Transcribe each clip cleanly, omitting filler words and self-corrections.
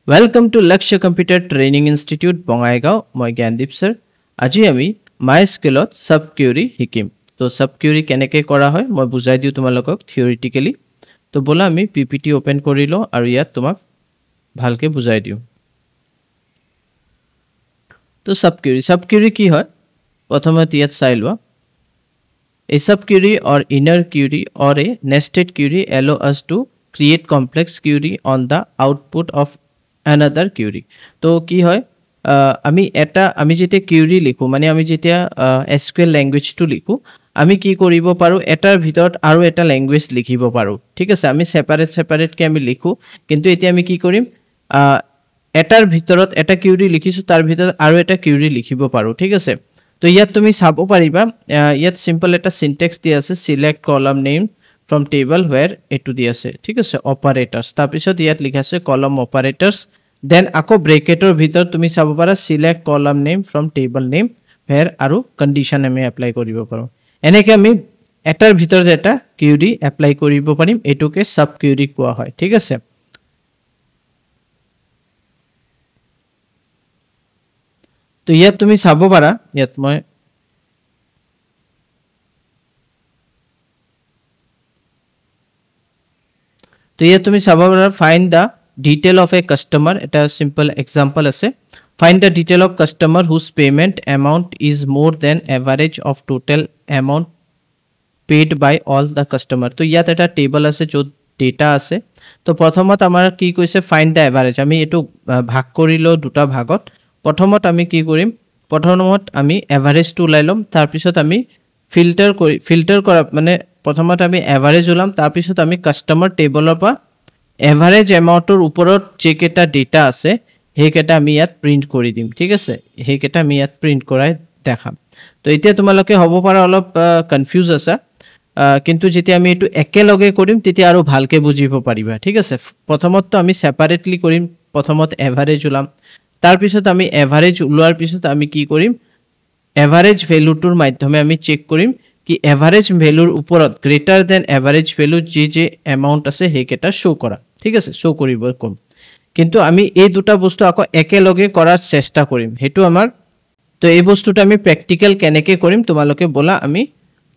Welcome to Lakshya Computer Training Institute, Bongaigaon. মই Gyandeep sir. আজি আমি MySQLত sub query শিকিম। তো sub query কেনেকৈ কৰা হয় মই বুজাই দিওঁ তোমালোকক theoretically। তো বলা আমি PPT open কৰি লওঁ আৰু ইয়াত তোমাক ভালকে বুজাই দিওঁ। তো sub query কি হয় প্ৰথমত ইয়াত চাই লোৱা। A sub query or inner query or a nested query allow us to create complex query on the output of another query. তো কি হয় আমি যেতিয়া query লিখো মানে আমি যেতিয়া SQL ল্যাঙ্গুৱেজটো লিখো আমি কি কৰিব পাৰো এটাৰ ভিতৰত আৰু এটা ল্যাঙ্গুৱেজ লিখিব পাৰো ঠিক আছে আমি সেপাৰেট কে আমি লিখো কিন্তু এতিয়া আমি কি কৰিম এটাৰ ভিতৰত এটা query লিখিছো তাৰ ভিতৰত আৰু এটা query লিখিব পাৰো ঠিক আছে তো ইয়াত তুমি চাব পাৰিবা ইয়াত সিম্পল এটা সিনট্যাক্স দি আছে select column name from table where এটো দি আছে ঠিক আছে অপাৰেটৰ্স তাৰ পিছত ইয়াত লিখা আছে কলাম অপাৰেটৰ্স দেন আকৌ ব্ৰেকেটৰ ভিতৰত তুমি চাব পাৰা select column name from table name where আৰু কন্ডিশন আমি এপ্লাই কৰিব পাৰো এনেকৈ আমি এটাৰ ভিতৰত এটা query এপ্লাই কৰিব পাৰিম এটোকে সাব query কোৱা হয় ঠিক আছে তো ইয়াত তুমি চাব পাৰা ইয়াত মই তো ইয়াত তুমি চাব পাৰা find the detail of a customer এটা simple example আছে find the detail of customer whose payment amount is more than average of total amount paid by all the customer তো ইয়াত এটা টেবল আছে য'ত ডেটা আছে তো প্ৰথমত আমাৰ কি কৈছে find the average আমি এটো ভাগ কৰিলো দুটা ভাগত প্ৰথমত আমি কি কৰিম প্ৰথমত আমি এভাৰেজ টো ওলাই লম তাৰ পিছত আমি ফিল্টাৰ কৰা মানে প্ৰথমত আমি এভাৰেজ ওলাম তাৰ পিছত আমি কাস্টমাৰ টেবলৰ পৰা এভাৰেজ এমাউন্টৰ ওপৰত যেকেটা ডেটা আছে হেকেটা আমি ইয়াত প্ৰিন্ট কৰি দিম ঠিক আছে হেকেটা আমি ইয়াত প্ৰিন্ট কৰাই দেখাম তো এতিয়া তোমালোকে হ'ব পাৰা অলপ কনফিউজ আছে কিন্তু যেতিয়া আমি এটো একেলগে কৰিম তেতিয়া আৰু ভালকে বুজিব পাৰিবা ঠিক আছে প্ৰথমত তো আমি সেপাৰেটলি কৰিম প্ৰথমত এভাৰেজ ওলাম তাৰ পিছত আমি এভাৰেজ উলোৱাৰ পিছত আমি কি কৰিম এভাৰেজ ভ্যালুটোৰ মাধ্যমে আমি চেক কৰিম কি এভাৰেজ ভ্যালুৰ ওপৰত গ্ৰেটাৰ দেন এভাৰেজ ভ্যালু যে এমাউন্ট আছে হেকেটা শো কৰা ঠিক আছে শো কৰিব কম কিন্তু আমি এই দুটা বস্তু আকৌ একেলগে কৰাৰ চেষ্টা কৰিম হেতু আমাৰ তো এই বস্তুটো আমি প্ৰ্যাকটিক্যাল কেনেকৈ কৰিম তোমালোকে বলা আমি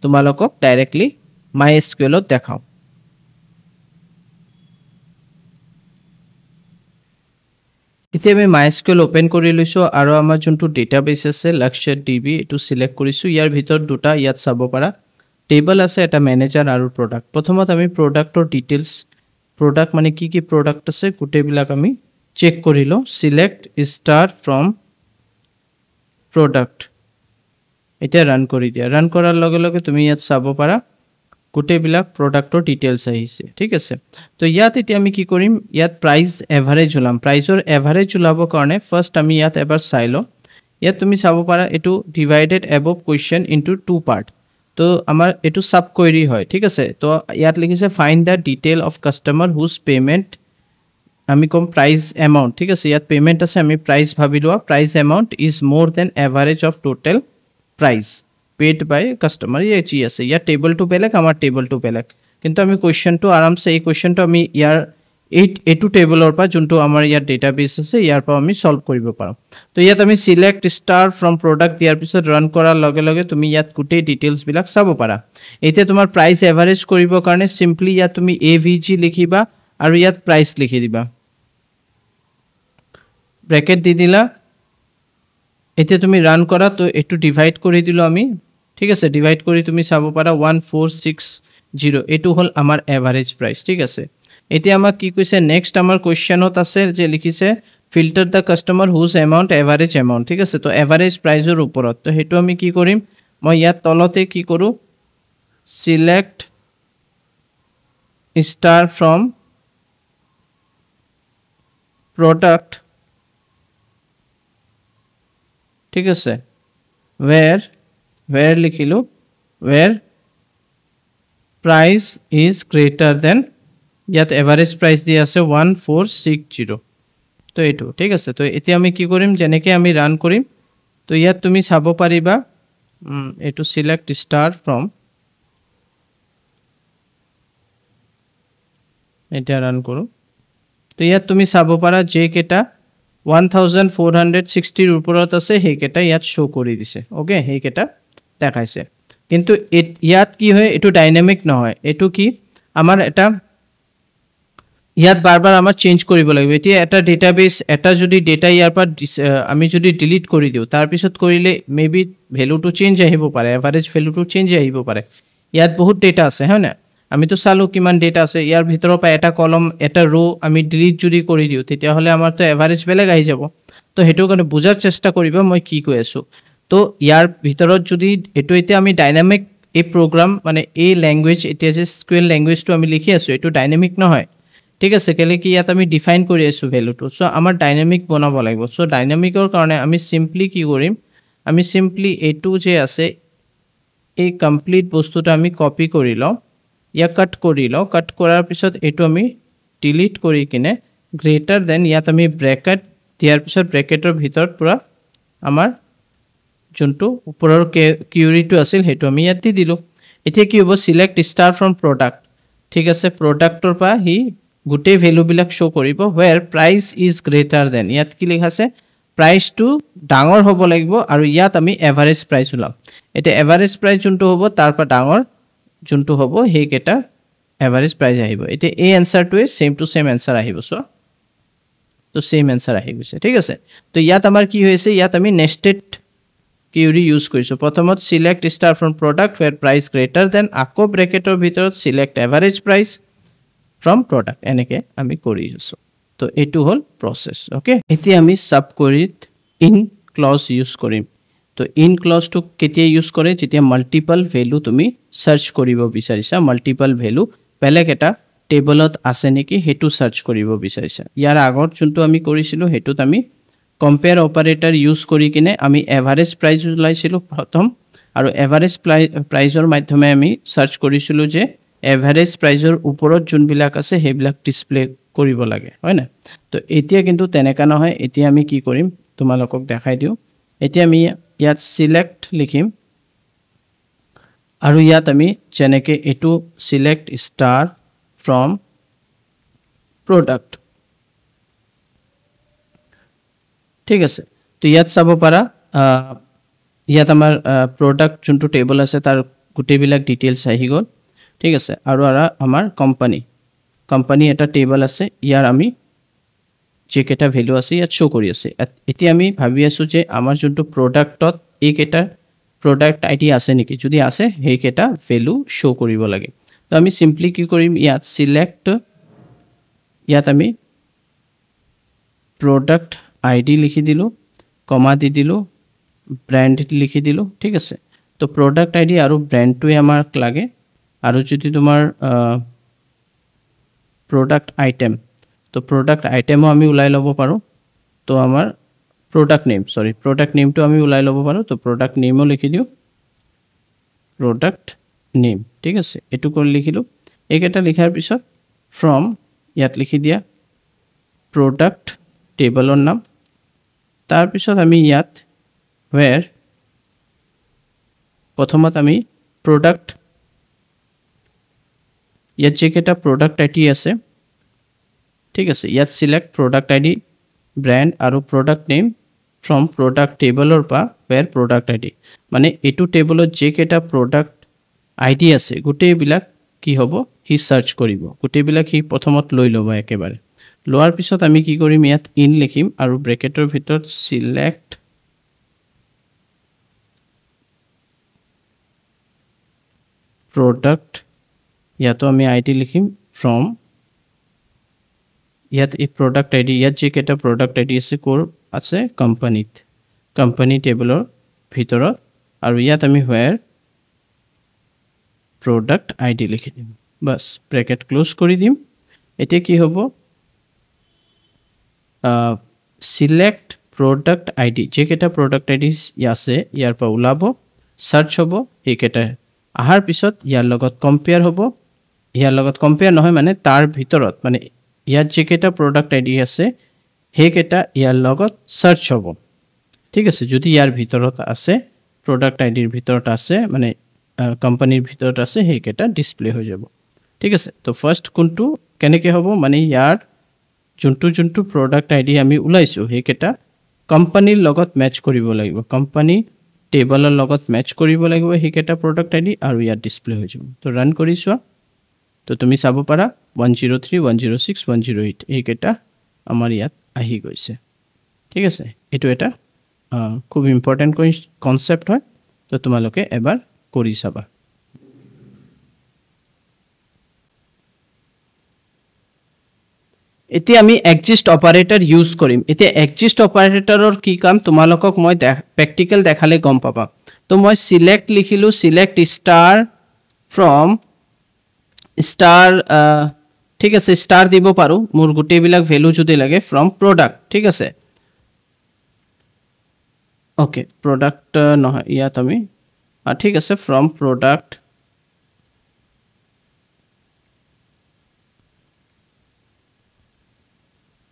তোমালোকক ডাইৰেক্টলি MySQLত দেখাও এতিয়া আমি MySQL ওপেন কৰি লৈছো আৰু আমাৰ যোনটো ডেটাবেস আছে Lakshya DB এটো সিলেক্ট কৰিছো ইয়াৰ ভিতৰত দুটা ইয়াত চাব পাৰা টেবল আছে এটা ম্যানেজাৰ আৰু প্ৰডাক্ট প্ৰথমত আমি প্ৰডাক্টৰ ডিটেইলস প্ৰডাক্ট মানে কি কি প্ৰডাক্ট আছে গুটেবিলাক আমি চেক কৰিলো সিলেক্ট স্টাৰ ফ্ৰম প্ৰডাক্ট এটা ৰান কৰি দিয়া ৰান কৰাৰ লগে লগে তুমি ইয়াত চাব পাৰা গুটেবিলাক প্ৰডাক্টৰ ডিটেইলস আহিছে ঠিক আছে তো ইয়াত এতিয়া আমি কি কৰিম ইয়াত প্ৰাইস এভাৰেজ উলাম প্ৰাইসৰ এভাৰেজ উলাব কাৰণে ফাৰ্স্ট আমি ইয়াত এবাৰ চাইলো ইয়াত তুমি চাব পাৰা এটো divided above question into two part তো আমাৰ এটো সাব কোয়েরি হয় ঠিক আছে তো ইয়াত লিখিছে find da detail of customer হুজ পেমেন্ট আমি কম প্রাইস অ্যামাউন্ট ঠিক আছে ইয়াত পেমেন্ট আছে আমি প্রাইস ভাবি লোৱা price amount is more than average of total price paid by customer এই জি আছে ইয়াত টেবল টু বেলেগ আমাৰ টেবল টু বেলেগ কিন্তু আমি কোয়েশ্চনটো আৰামছে এই কোয়েশ্চনটো আমি ইয়াৰ এটু টেবলৰ পৰা যোনটো আমাৰ ইয়াৰ ডেটাবেস আছে ইয়াৰ পৰা আমি সলভ কৰিব পাৰো তো ইয়াত আমি সিলেক্ট স্টাৰ ফ্ৰম প্ৰডাক্ট দিয়াৰ পিছত ৰান কৰাৰ লগে লগে তুমি ইয়াত গুটে ডিটেইলস বিলাক চাব পাৰা এতিয়া তোমাৰ প্ৰাইস এভাৰেজ কৰিব কাৰণে সিম্পলি ইয়াত তুমি এভিজি লিখিবা আৰু ইয়াত প্ৰাইস লিখি দিবা ব্ৰ্যাকেট দি দিলা এতিয়া তুমি ৰান কৰা তো এটু ডিভাইড কৰি দিলো আমি ঠিক আছে ডিভাইড কৰি তুমি চাব পাৰা 1460 এটু হল আমাৰ এভাৰেজ প্ৰাইস ঠিক আছে এতিয়া আমাক কি কৈছে নেক্সট আমাৰ কোয়েশ্চনত আছে যে লিখিছে ফিল্টাৰ দা কাস্টমাৰ হুজ অ্যামাউন্ট এভাৰেজ অ্যামাউন্ট ঠিক আছে তো এভাৰেজ প্ৰাইসৰ ওপৰত তো হেতু আমি কি কৰিম মই ইয়াত তলতে কি কৰো সিলেক্ট স্টার ফ্রম প্রোডাক্ট ঠিক আছে where লিখিলো where price is greater than ইয়াত এভারেজ প্রাইস দি আছে 1460 তো এটো ঠিক আছে তো এতিয়া আমি কি কৰিম জেনেকে আমি ৰান কৰিম তো ইয়াত তুমি চাব পাৰিবা এটো সিলেক্ট স্টাৰ ফ্ৰম এটা ৰান কৰো তো ইয়াত তুমি চাব পাৰা যে কেটা 1460 ৰ ওপৰত আছে হেকেটা ইয়াত শো কৰি দিছে ওকে হেকেটা দেখাইছে কিন্তু ইয়াত কি হয় এটো ডাইনামিক নহয় এটো কি আমাৰ এটা ইয়াত বাৰবাৰ আমাৰ চেঞ্জ কৰিব লাগিব এতিয়া এটা ডেটাবেস এটা যদি ডেটা ইয়াৰ পৰা আমি যদি ডিলিট কৰি দিও তাৰ পিছত কৰিলে মেবি ভ্যালুটো চেঞ্জ আহিব পাৰে এভাৰেজ ভ্যালুটো চেঞ্জ আহিব পাৰে ইয়াত বহুত ডেটা আছে হয় না আমি তো চালো কিমান ডেটা আছে ইয়াৰ ভিতৰৰ পৰা এটা কলম এটা ৰো আমি ডিলিট যদি কৰি দিও তেতিয়া হলে আমাৰ তো এভাৰেজ বেলেগ আহি যাব তো হেতু কাৰণে বুজাৰ চেষ্টা কৰিবা মই কি কৈ আছো তো ইয়াৰ ভিতৰত যদি এটো এতিয়া আমি ডাইনামিক এই প্ৰগ্ৰাম মানে এই ল্যাঙ্গুৱেজ এতিয়া যে স্কুৱেল ল্যাঙ্গুৱেজটো আমি লিখি আছো এটো ডাইনামিক নহয় ঠিক আছে কেলে কি ইয়াত আমি ডিফাইন কৰি আছো ভ্যালুটো সো আমাৰ ডাইনামিক বনাব লাগিব সো ডাইনামিকৰ কাৰণে আমি সিম্পলি কি কৰিম আমি সিম্পলি এটো যে আছে এই কমপ্লিট বস্তুটো আমি কপি কৰি লও ইয়া কাট কৰি লও কাট কৰাৰ পিছত এটো আমি ডিলিট কৰি কিনে গ্ৰেটাৰ দেন ইয়াত আমি ব্ৰেকেট দিয়াৰ পিছত ব্ৰেকেটৰ ভিতৰত পুৰা আমাৰ যোনটো ওপৰৰ কিউৰিটো আছিল হেতু আমি ইয়াত দি দিলো এতিয়া কি হ'ব সিলেক্ট ষ্টাৰ ফ্ৰম প্ৰডাক্ট ঠিক আছে প্ৰডাক্টৰ পৰা হি গুটে ভ্যালু বিলাক শো কৰিব where price is greater than ইয়াত কি লিখা আছে প্ৰাইস টু ডাঙৰ হ'ব লাগিব আৰু ইয়াত আমি এভাৰেজ প্ৰাইস উলাম এটা এভাৰেজ প্ৰাইস যোনটো হ'ব তাৰ পৰা ডাঙৰ যোনটো হ'ব হেকেটা এভাৰেজ প্ৰাইস আহিব এটা এই আনসাৰটোৱে সেম টু সেম আনসাৰ আহিব সো তো সেম আনসাৰ আহি গৈছে ঠিক আছে তো ইয়াত আমাৰ কি হৈছে ইয়াত আমি নেস্টেড কিউৰি ইউজ কৰিছো প্ৰথমত select star from product where price greater than আকৌ ব্ৰেকেটৰ ভিতৰত select average price from product এনেকে আমি কৰি আছো তো এটো হল প্ৰসেস ওকে এতিয়া আমি সাব কোৰিত ইন ক্লজ ইউজ কৰিম তো ইন ক্লজ টু কেতিয়া ইউজ কৰে যেতিয়া মাল্টিপল ভ্যালু তুমি সাৰ্চ কৰিব বিচাৰিছা মাল্টিপল ভ্যালু বেলেগ এটা টেবলত আছে নেকি হেতু সাৰ্চ কৰিব বিচাৰিছা ইয়াৰ আগত যোনটো আমি কৰিছিলো হেতুত আমি কম্পেয়াৰ অপাৰেটৰ ইউজ কৰি কিনে আমি এভাৰেজ প্ৰাইস উলাইছিলো প্ৰথম আৰু এভাৰেজ প্ৰাইসৰ মাধ্যমে আমি সাৰ্চ কৰিছিলো যে এভাৰেজ প্ৰাইসৰ ওপৰত যোনবিলাক আছে হেবিলাক ডিসপ্লে কৰিব লাগে হয় না তো এতিয়া কিন্তু তেনেকা নহয় এতিয়া আমি কি কৰিম তোমালোকক দেখাই দিও এতিয়া আমি ইয়াত সিলেক্ট লিখিম আৰু ইয়াত আমি যেনেকে এটো সিলেক্ট ষ্টাৰ ফ্ৰম প্ৰডাক্ট ঠিক আছে তো ইয়াত চাব পাৰা ইয়াত আমাৰ প্ৰডাক্ট যোনটো টেবল আছে তাৰ গুটেবিলাক ডিটেইলছ আহি গল ঠিক আছে আৰু আমাৰ কোম্পানী এটা টেবল আছে ইয়াৰ আমি যে কেটা ভ্যালু আছে ইয়াত শো কৰি আছে এতিয়া আমি ভাবি আছো যে আমাৰ যোনটো প্ৰডাক্টত এই কেটা প্ৰডাক্ট আইডি আছে নেকি যদি আছে হেই কেটা ভ্যালু শো কৰিব লাগে তো আমি সিম্পলি কি কৰিম ইয়াত সিলেক্ট ইয়াত আমি প্ৰডাক্ট আইডি লিখি দিলো কমা দি দিলো ব্ৰ্যান্ড লিখি দিলো ঠিক আছে তো প্ৰডাক্ট আইডি আৰু ব্ৰ্যান্ডটোই আমাক লাগে আৰু যদি তোমাৰ প্ৰোডাক্ট আইটেম তো প্ৰোডাক্ট আইটেমও আমি উলাই লব পাৰো তো আমাৰ প্ৰোডাক্ট নেমটো আমি উলাই লব পাৰো তো প্ৰোডাক্ট নেমও লিখি দিও প্ৰোডাক্ট নেম ঠিক আছে এটো কৰি লিখিলো এইকেটা লিখাৰ পিছত ফ্ৰম ইয়াত লিখি দিয়া প্ৰোডাক্ট টেবলৰ নাম তাৰ পিছত আমি ইয়াত where প্ৰথমত আমি প্ৰোডাক্ট ইয়াত যে কেটা প্ৰোডাক্ট আইডি আছে ঠিক আছে ইয়াত সিলেক্ট প্ৰোডাক্ট আইডি ব্ৰ্যান্ড আৰু প্ৰোডাক্ট নেম ফ্ৰম প্ৰোডাক্ট টেবলৰ পৰা where প্ৰোডাক্ট আইডি মানে এটো টেবলত যে কেটা প্ৰোডাক্ট আইডি আছে গুটেবিলাক কি হ'ব হি সাৰ্চ কৰিব গুটেবিলাক হি প্ৰথমত লৈ লব একেবাৰে লোৱাৰ পিছত আমি কি কৰিম ইয়াত ইন লিখিম আৰু ব্ৰেকেটৰ ভিতৰত সিলেক্ট প্ৰোডাক্ট ইয়াতো আমি আইডি লিখিম ফ্ৰম ইয়াত এই প্ৰোডাক্ট আইডি ইয়াত যে কেটা প্ৰোডাক্ট আইডি আছে কোৰ আছে কোম্পানী টেবলৰ ভিতৰত আৰু ইয়াত আমি where প্ৰোডাক্ট আইডি লিখি দিম বাস ব্ৰেকেট ক্লোজ কৰি দিম এতিয়া কি হ'ব সিলেক্ট প্ৰোডাক্ট আইডি যে কেটা প্ৰোডাক্ট আইডি আছে ইয়াৰ পৰা উলাব সাৰ্চ হ'ব এই কেটা আহাৰ পিছত ইয়াৰ লগত কম্পেয়াৰ হ'ব ইয়াৰ লগত কম্পেয়াৰ নহয় মানে তাৰ ভিতৰত মানে ইয়াত যে কেটা প্ৰোডাক্ট আইডি আছে হে কেটা ইয়াৰ লগত সাৰ্চ হ'ব ঠিক আছে যদি ইয়াৰ ভিতৰত আছে প্ৰোডাক্ট আইডিৰ ভিতৰত আছে মানে কোম্পানীৰ ভিতৰত আছে হে কেটা ডিসপ্লে হৈ যাব ঠিক আছে তো ফাৰ্স্ট কোনটো কেনেকে হ'ব মানে ইয়াৰ যোনটো প্ৰডাক্ট আইডি আমি উলাইছো হেকেটা কোম্পানীৰ লগত মেচ কৰিব লাগিব কোম্পানী টেবলৰ লগত মেচ কৰিব লাগিব হেকেটা প্ৰডাক্ট আইডি আৰু ইয়াত ডিসপ্লে হৈ যাব তো ৰান কৰিছো তো তুমি চাব পাৰা 103 106 108 হেকেটা আমাৰ ইয়াত আহি গৈছে ঠিক আছে এটো এটা খুব ইম্পৰ্টেন্ট কনসেপ্ট হয় তো তোমালোকে এবাৰ কৰি চাবা এতি আমি এক্সিস্ট অপাৰেটৰ ইউজ কৰিম এতি এক্সিস্ট অপাৰেটৰৰ কি কাম তোমালোকক মই প্ৰ্যাকটিক্যাল দেখালে গম পাবা তো মই সিলেক্ট লিখিলো সিলেক্ট স্টাৰ ফ্ৰম স্টাৰ ঠিক আছে স্টাৰ দিব পাৰো মোৰ গুটে বিলাক ভ্যালু যদি লাগে ফ্ৰম প্ৰডাক্ট ঠিক আছে ওকে প্ৰডাক্ট নহয় ইয়াত আমি ঠিক আছে ফ্ৰম প্ৰডাক্ট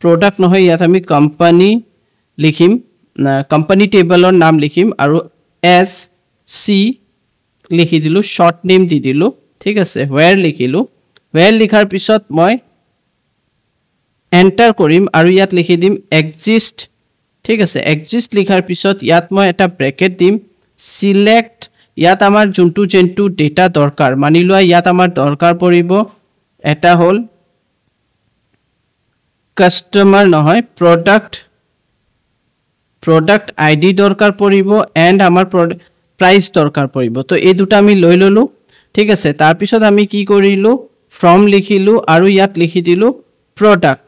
product নহয় ইয়াত আমি কোম্পানী লিখিম কোম্পানী টেবলৰ নাম লিখিম আৰু এস সি লিখি দিলো শৰ্ট নেম দি দিলো ঠিক আছে where লিখিলো where লিখাৰ পিছত মই এন্টাৰ কৰিম আৰু ইয়াত লিখি দিম exist ঠিক আছে exist লিখাৰ পিছত ইয়াত মই এটা ব্ৰেকেট দিম select ইয়াত আমাৰ যোনটো ডেটা দৰকাৰ মানি লোৱা ইয়াত আমাৰ দৰকাৰ পৰিব এটা হল customer নহয় product id দৰকাৰ পৰিব and আমাৰ price দৰকাৰ পৰিব তো এই দুটা আমি লৈ ললো ঠিক আছে তাৰ পিছত আমি কি কৰিলো from লিখিলো আৰু ইয়াত লিখি দিলো product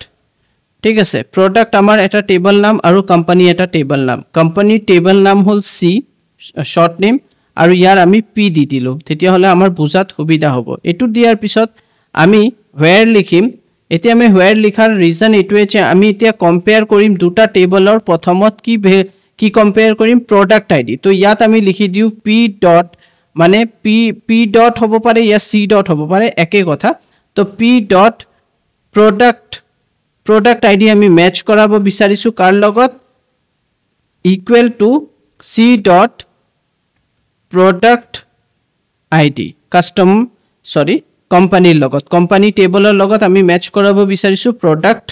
ঠিক আছে product আমাৰ এটা টেবল নাম আৰু কোম্পানী এটা টেবল নাম কোম্পানী টেবল নাম হল c শৰ্ট নেম আৰু ইয়াৰ আমি p দি দিলো তেতিয়া হলে আমাৰ বুজাত সুবিধা হ'ব এটো দিয়াৰ পিছত আমি where লিখিম এতিয়া আমি where লিখাৰ ৰিজন এটোৱে যে আমি এতিয়া কম্পেয়াৰ কৰিম দুটা টেবলৰ প্ৰথমত কি কম্পেয়াৰ কৰিম প্ৰডাক্ট আইডি তো ইয়াত আমি লিখি দিও p ডট মানে p ডট হ'ব পাৰে ইয়া c ডট হ'ব পাৰে একে কথা তো p ডট প্ৰডাক্ট আইডি আমি মেচ কৰাব বিচাৰিছো কাৰ লগত equal to c dot product ID কোম্পানীৰ লগত কোম্পানী টেবলৰ লগত আমি মেচ কৰাব বিচাৰিছো প্ৰডাক্ট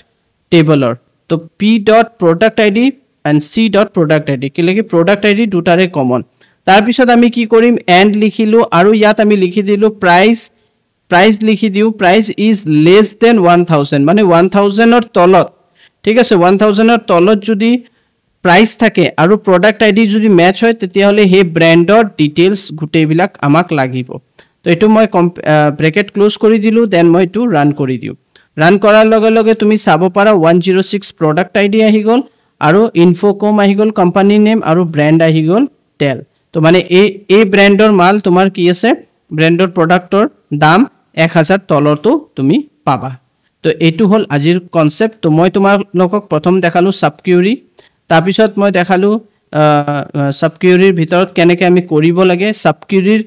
টেবলৰ তো p dot product ID and c dot product ID কি লাগে প্ৰডাক্ট আইডি দুটাৰে কমন তাৰ পিছত আমি কি কৰিম এন্ড লিখিলো আৰু ইয়াত আমি লিখি দিলো প্ৰাইস লিখি দিও প্ৰাইস ইজ লেস দেন 1000 মানে 1000 ৰ তলত ঠিক আছে 1000 ৰ তলত যদি প্ৰাইস থাকে আৰু প্ৰডাক্ট আইডি যদি মেচ হয় তেতিয়া হলে হে ব্ৰ্যান্ডৰ ডিটেইলস গুটেবিলাক আমাক লাগিব তো এটো মই ব্ৰেকেট ক্লোজ কৰি দিলো দেন মই এটো ৰান কৰি দিও ৰান কৰাৰ লগে লগে তুমি চাব পাৰা 106 প্ৰডাক্ট আইডি আহি গল আৰু ইনফোকম আহি গল কোম্পানী নেম আৰু ব্ৰ্যান্ড আহি গল টেল তো মানে এই ব্ৰ্যান্ডৰ মাল তোমাৰ কি আছে ব্ৰ্যান্ডৰ প্ৰডাক্টৰ দাম 1000 তলতো তুমি পাবা তো এটো হল আজিৰ কনসেপ্ট তো মই তোমালোকক প্ৰথম দেখালো সাবকিউৰি তাৰ পিছত মই দেখালো সাবকিউৰিৰ ভিতৰত কেনেকৈ আমি কৰিব লাগে সাবকিউৰিৰ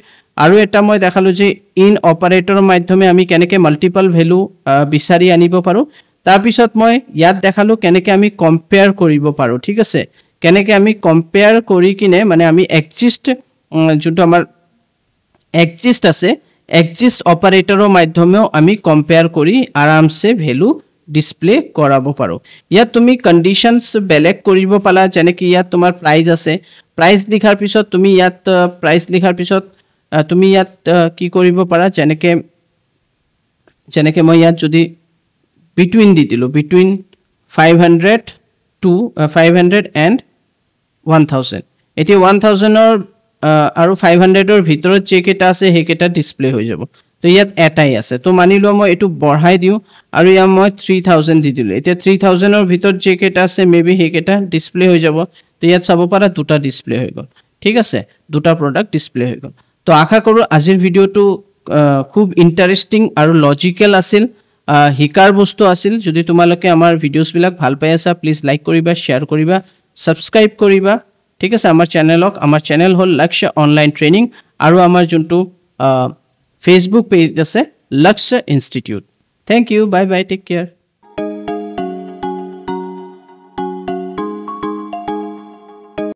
আৰু এটা মই দেখালো যে ইন অপাৰেটৰৰ মাধ্যমে আমি কেনেকৈ মাল্টিপল ভ্যালু বিচাৰি আনিব পাৰো তাৰ পিছত মই ইয়াত দেখালো কেনেকৈ আমি কম্পেয়াৰ কৰিব পাৰো ঠিক আছে কেনেকৈ আমি কম্পেয়াৰ কৰি কিনে মানে আমি এক্সিস্ট যোনটো আমাৰ এক্সিস্ট আছে এক্সিস্ট অপাৰেটৰৰ মাধ্যমেও আমি কম্পেয়াৰ কৰি আৰামছে ভ্যালু ডিসপ্লে কৰাব পাৰো ইয়াত তুমি কন্ডিশনস বেলেগ কৰিব পালা যেনে কি ইয়াত তোমাৰ প্ৰাইস আছে প্ৰাইস লিখাৰ পিছত তুমি ইয়াত প্ৰাইস লিখাৰ পিছত তুমি ইয়াত কি কৰিব পাৰা যেনেকৈ মই ইয়াত যদি বিটুইন দি দিলো বিটুইন 500 to 500 and 1000 এটি 1000 ৰ আৰু 500 ৰ ভিতৰত যে কেটা আছে হেকেটা ডিসপ্লে হৈ যাব তো ইয়াত এটাই আছে তো মানিলো মই এটো বঢ়াই দিও আৰু ইয়া মই 3000 দি দিলো এতিয়া 3000 ৰ ভিতৰত যে কেটা আছে মেবি হেকেটা ডিসপ্লে হৈ যাব তো ইয়াত চাব পাৰা দুটা ডিসপ্লে হৈ গল ঠিক আছে দুটা প্ৰডাক্ট ডিসপ্লে হৈ গল তো আশা কৰো আজিৰ ভিডিওটো খুব ইন্টাৰেস্টিং আৰু লজিক্যাল আছিল হিকাৰ বস্তু আছিল যদি তোমালোকে আমাৰ ভিডিওস বিলাক ভাল পাই আছা প্লিজ লাইক কৰিবা শেয়াৰ কৰিবা সাবস্ক্ৰাইব কৰিবা ঠিক আছে আমাৰ চেনেল হল লক্ষ্য অনলাইন ট্ৰেনিং আৰু আমাৰ যোনটো ফেসবুক পেজ আছে Lakshya institute thank you bye bye take care